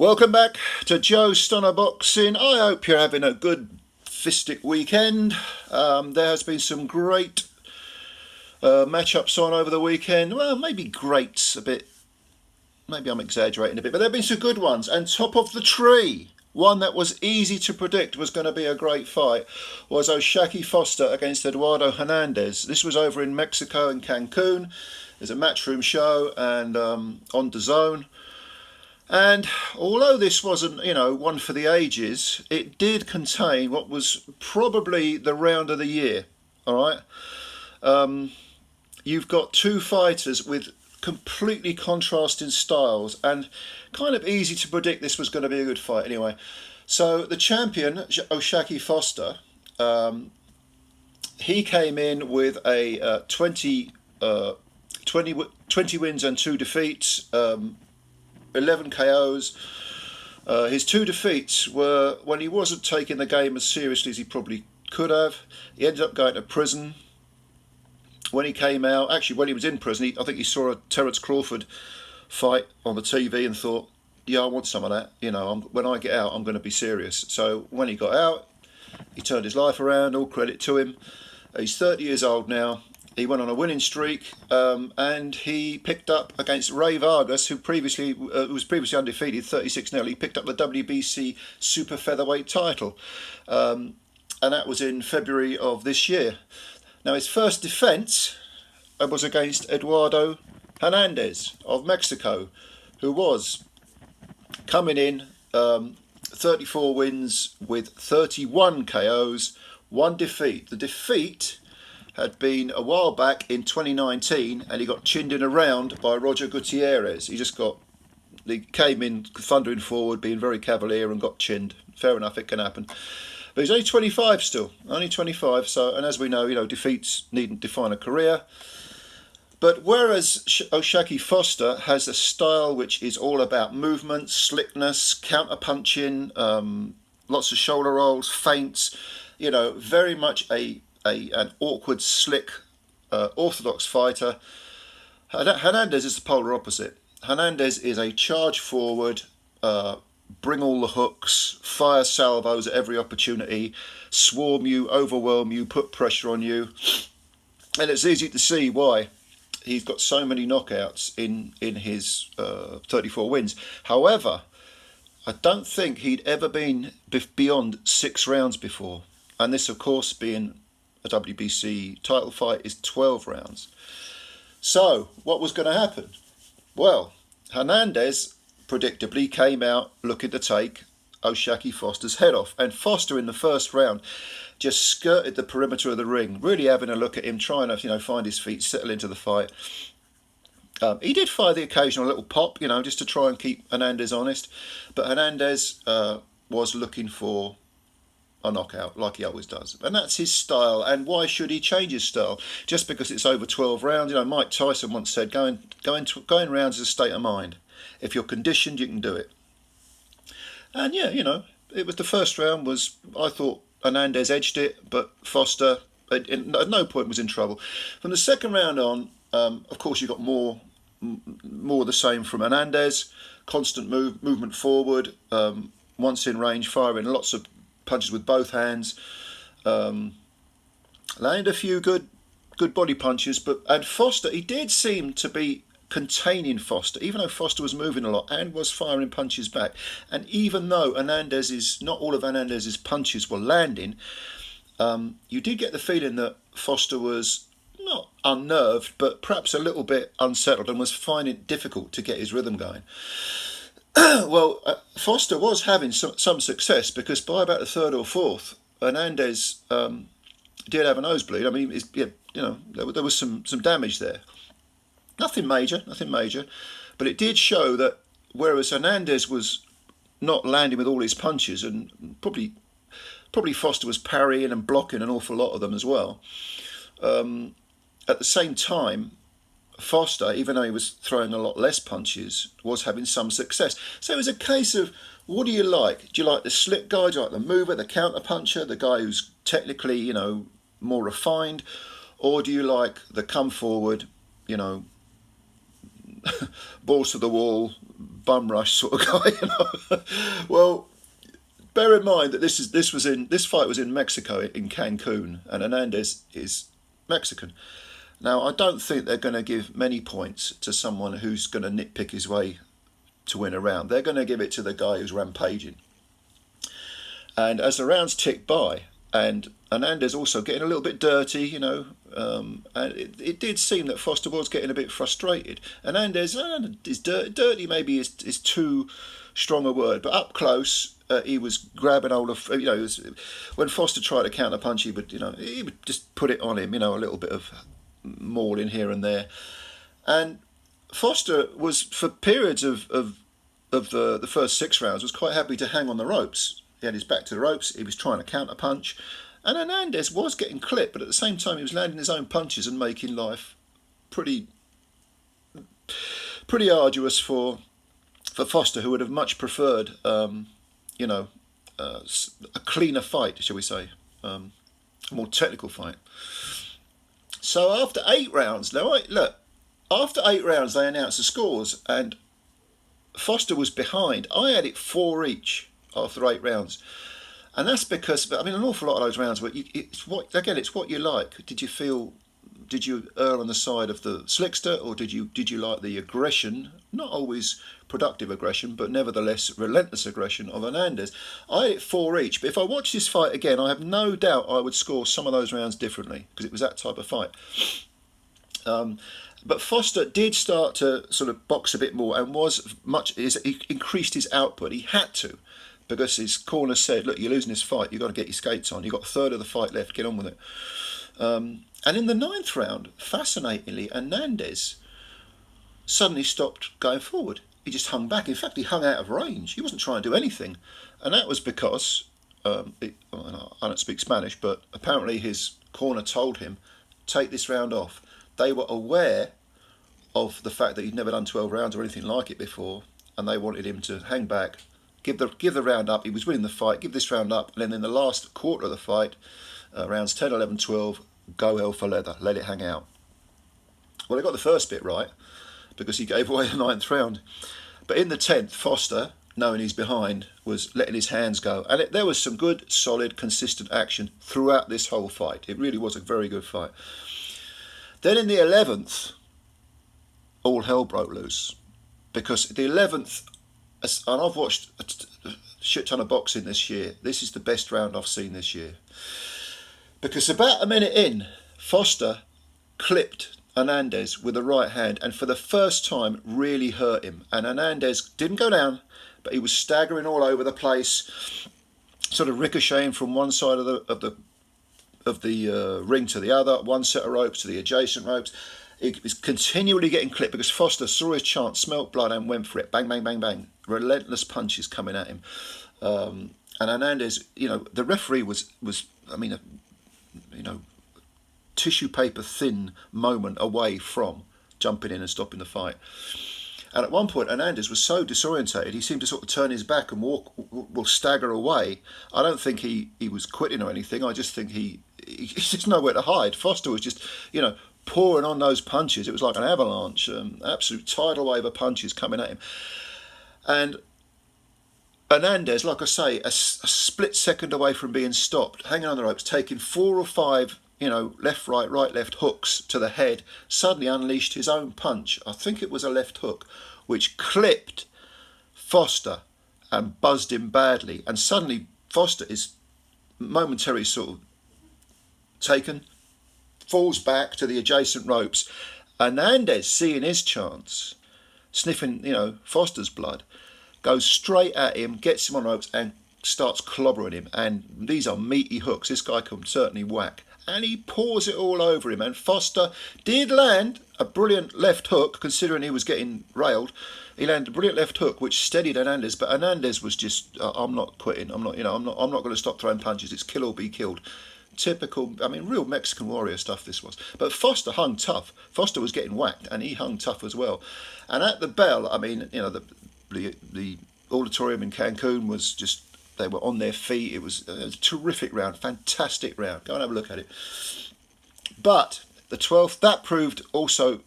Welcome back to Joe Stunner Boxing. I hope you're having a good fistic weekend. There has been some great matchups on over the weekend. Well, maybe great's a bit, maybe I'm exaggerating a bit, but there have been some good ones. And top of the tree, one that was easy to predict was going to be a great fight, was O'Shaquie Foster against Eduardo Hernandez. This was over in Mexico in Cancun. There's a matchroom show and on DAZN. And although this wasn't, one for the ages, it did contain what was probably the round of the year. All right, you've got two fighters with completely contrasting styles, and kind of easy to predict this was going to be a good fight. Anyway, so the champion O'Shaquie Foster, he came in with a 20 wins and 2 defeats. 11 KOs. His 2 defeats were when he wasn't taking the game as seriously as he probably could have. He ended up going to prison. When he came out, actually when he was in prison, I think he saw a Terence Crawford fight on the TV and thought, yeah, I want some of that. When I get out, I'm going to be serious. So when he got out, he turned his life around, all credit to him. He's 30 years old now. He went on a winning streak, and he picked up against Ray Vargas, who was previously undefeated, 36-0. He picked up the WBC super-featherweight title, and that was in February of this year. Now, his first defence was against Eduardo Hernandez of Mexico, who was coming in 34 wins with 31 KOs, 1 defeat. The defeat had been a while back in 2019, and he got chinned in a round by Roger Gutierrez. He came in thundering forward, being very cavalier, and got chinned. Fair enough, it can happen. But he's only 25 still, only 25. So, and as we know, defeats needn't define a career. But whereas O'Shaquie Foster has a style which is all about movement, slickness, counter-punching, lots of shoulder rolls, feints, very much an awkward, slick, orthodox fighter. Hernandez is the polar opposite. Hernandez is a charge forward, bring all the hooks, fire salvos at every opportunity, swarm you, overwhelm you, put pressure on you. And it's easy to see why he's got so many knockouts in his 34 wins. However, I don't think he'd ever been beyond 6 rounds before. And this, of course, being a WBC title fight, is 12 rounds. So, what was going to happen? Well, Hernandez predictably came out looking to take O'Shaquie Foster's head off. And Foster in the first round just skirted the perimeter of the ring, really having a look at him, trying to find his feet, settle into the fight. He did fire the occasional little pop, just to try and keep Hernandez honest. But Hernandez was looking for a knockout, like he always does, and that's his style. And why should he change his style just because it's over 12 rounds? Mike Tyson once said, going rounds is a state of mind. If you're conditioned, you can do it. And yeah, it was the first round was, I thought Hernandez edged it, but Foster at no point was in trouble. From the second round on, of course, you got more of the same from Hernandez. Constant movement forward, once in range, firing lots of punches with both hands, landed a few good body punches, and Foster, he did seem to be containing Foster, even though Foster was moving a lot and was firing punches back. And even though not all of Hernandez's punches were landing, you did get the feeling that Foster was not unnerved, but perhaps a little bit unsettled and was finding it difficult to get his rhythm going. Well, Foster was having some success, because by about the 3rd or 4th, Hernandez did have a nosebleed. I mean, there was some damage there. Nothing major, but it did show that whereas Hernandez was not landing with all his punches, and probably Foster was parrying and blocking an awful lot of them as well. At the same time, Foster, even though he was throwing a lot less punches, was having some success. So it was a case of, what do you like? Do you like the slick guy? Do you like the mover, the counter puncher, the guy who's technically, more refined? Or do you like the come forward, balls to the wall, bum rush sort of guy, you know. Well, bear in mind that this fight was in Mexico, in Cancun, and Hernandez is Mexican. Now, I don't think they're going to give many points to someone who's going to nitpick his way to win a round. They're going to give it to the guy who's rampaging. And as the rounds tick by, and Hernandez also getting a little bit dirty, you know, and it did seem that Foster was getting a bit frustrated. Hernandez is dirty, maybe is too strong a word, but up close, he was grabbing hold of, you know, when Foster tried to counter punch, he would just put it on him, you know, a little bit of mauling here and there. And Foster was, for periods of the first 6 rounds, was quite happy to hang on the ropes. He had his back to the ropes, he was trying to counter punch, and Hernandez was getting clipped, but at the same time he was landing his own punches and making life pretty arduous for Foster, who would have much preferred, you know, a cleaner fight, shall we say, a more technical fight. So after 8 rounds, after 8 rounds they announced the scores, and Foster was behind. I had it 4 each after 8 rounds, and that's because, I mean, an awful lot of those rounds were, it's what you like. Did you err on the side of the slickster, or did you like the aggression, not always productive aggression, but nevertheless relentless aggression of Hernandez? I had it 4 each, but if I watch this fight again, I have no doubt I would score some of those rounds differently, because it was that type of fight. But Foster did start to sort of box a bit more, and he increased his output. He had to, because his corner said, look, you're losing this fight, you've got to get your skates on, you've got a third of the fight left, get on with it. And in the 9th round, fascinatingly, Hernandez suddenly stopped going forward. He just hung back. In fact, he hung out of range. He wasn't trying to do anything. And that was because, I don't speak Spanish, but apparently his corner told him, take this round off. They were aware of the fact that he'd never done 12 rounds or anything like it before, and they wanted him to hang back, give the round up. He was winning the fight, give this round up, and then in the last quarter of the fight, rounds 10, 11, 12, go hell for leather, let it hang out. Well, he got the first bit right, because he gave away the 9th round. But in the 10th, Foster, knowing he's behind, was letting his hands go. And there was some good, solid, consistent action throughout this whole fight. It really was a very good fight. Then in the 11th, all hell broke loose. Because the 11th, and I've watched a shit ton of boxing this year, this is the best round I've seen this year. Because about a minute in, Foster clipped Hernandez with the right hand, and for the first time really hurt him. And Hernandez didn't go down, but he was staggering all over the place, sort of ricocheting from one side of the ring to the other, one set of ropes to the adjacent ropes. He was continually getting clipped because Foster saw his chance, smelt blood, and went for it. Bang, bang, bang, bang. Relentless punches coming at him. And Hernandez, you know, the referee was I mean, you know, tissue paper thin moment away from jumping in and stopping the fight. And at one point, Hernandez was so disorientated, he seemed to sort of turn his back and stagger away. I don't think he was quitting or anything. I just think he's just nowhere to hide. Foster was just, you know, pouring on those punches. It was like an avalanche, absolute tidal wave of punches coming at him. And Hernandez, like I say, a split second away from being stopped, hanging on the ropes, taking 4 or 5, you know, left, right, left hooks to the head, suddenly unleashed his own punch. I think it was a left hook, which clipped Foster and buzzed him badly. And suddenly Foster is momentarily sort of taken, falls back to the adjacent ropes. Hernandez, seeing his chance, sniffing, you know, Foster's blood, goes straight at him, gets him on ropes, and starts clobbering him. And these are meaty hooks. This guy can certainly whack. And he pours it all over him. And Foster did land a brilliant left hook, considering he was getting railed. He landed a brilliant left hook, which steadied Hernandez. But Hernandez was just, I'm not quitting. I'm not going to stop throwing punches. It's kill or be killed. Typical, I mean, real Mexican warrior stuff this was. But Foster hung tough. Foster was getting whacked, and he hung tough as well. And at the bell, I mean, you know, the auditorium in Cancun was just, they were on their feet. It was a terrific round, fantastic round. Go and have a look at it. But the 12th, that proved also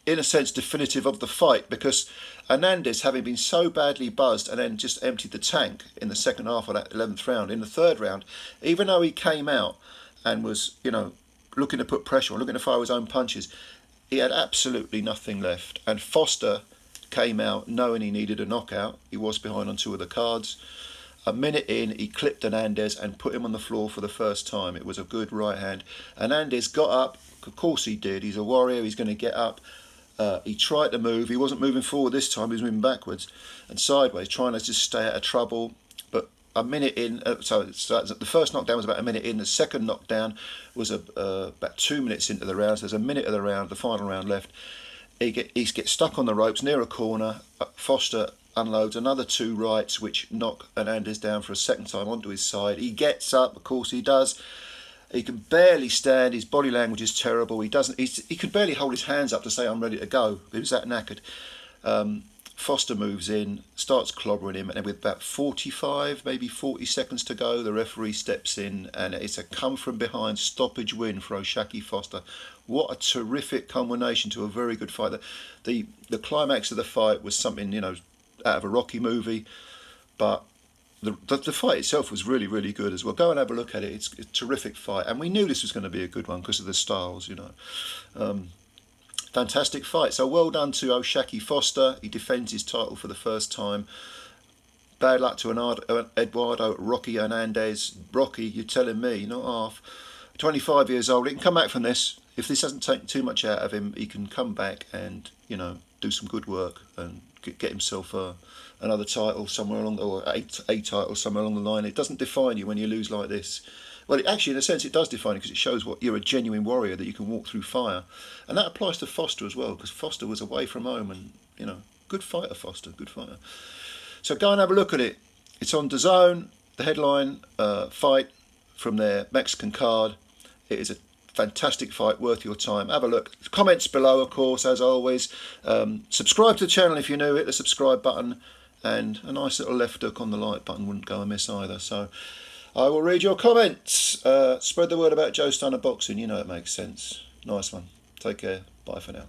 in a sense, definitive of the fight, because Hernandez, having been so badly buzzed and then just emptied the tank in the second half of that 11th round, in the third round, even though he came out and was, looking to put pressure on, looking to fire his own punches, he had absolutely nothing left. And Foster came out knowing he needed a knockout. He was behind on 2 of the cards. A minute in, he clipped Hernandez and put him on the floor for the first time. It was a good right hand. Hernandez got up. Of course he did. He's a warrior. He's going to get up. He tried to move. He wasn't moving forward this time. He was moving backwards and sideways, trying to just stay out of trouble. But a minute in, so the first knockdown was about a minute in. The second knockdown was about 2 minutes into the round. So there's a minute of the round, the final round left. He gets stuck on the ropes near a corner. Foster unloads another 2 rights, which knock Hernandez down for a second time onto his side. He gets up, of course he does. He can barely stand. His body language is terrible. He could barely hold his hands up to say, "I'm ready to go." He was that knackered. Foster moves in, starts clobbering him, and with about 45, maybe 40 seconds to go, the referee steps in, and it's a come from behind stoppage win for O'Shaquie Foster. What a terrific culmination to a very good fight. The climax of the fight was something, out of a Rocky movie, but the fight itself was really, really good as well. Go and have a look at it. It's a terrific fight, and we knew this was going to be a good one because of the styles, Fantastic fight. So well done to O'Shaquie Foster. He defends his title for the first time. Bad luck to Eduardo Rocky Hernandez. Rocky, you're telling me, not half. 25 years old. He can come back from this. If this hasn't taken too much out of him, he can come back and, do some good work and get himself another title somewhere along, or a title somewhere along the line. It doesn't define you when you lose like this. Well, actually, in a sense, it does define you because it shows what you're a genuine warrior, that you can walk through fire. And that applies to Foster as well, because Foster was away from home and, good fighter, Foster, good fighter. So go and have a look at it. It's on DAZN, the headline fight from their Mexican card. It is a fantastic fight, worth your time. Have a look. Comments below, of course, as always. Subscribe to the channel if you're new. Hit the subscribe button, and a nice little left hook on the like button wouldn't go amiss either. So I will read your comments. Spread the word about Joe Stunner Boxing. You know it makes sense. Nice one. Take care. Bye for now.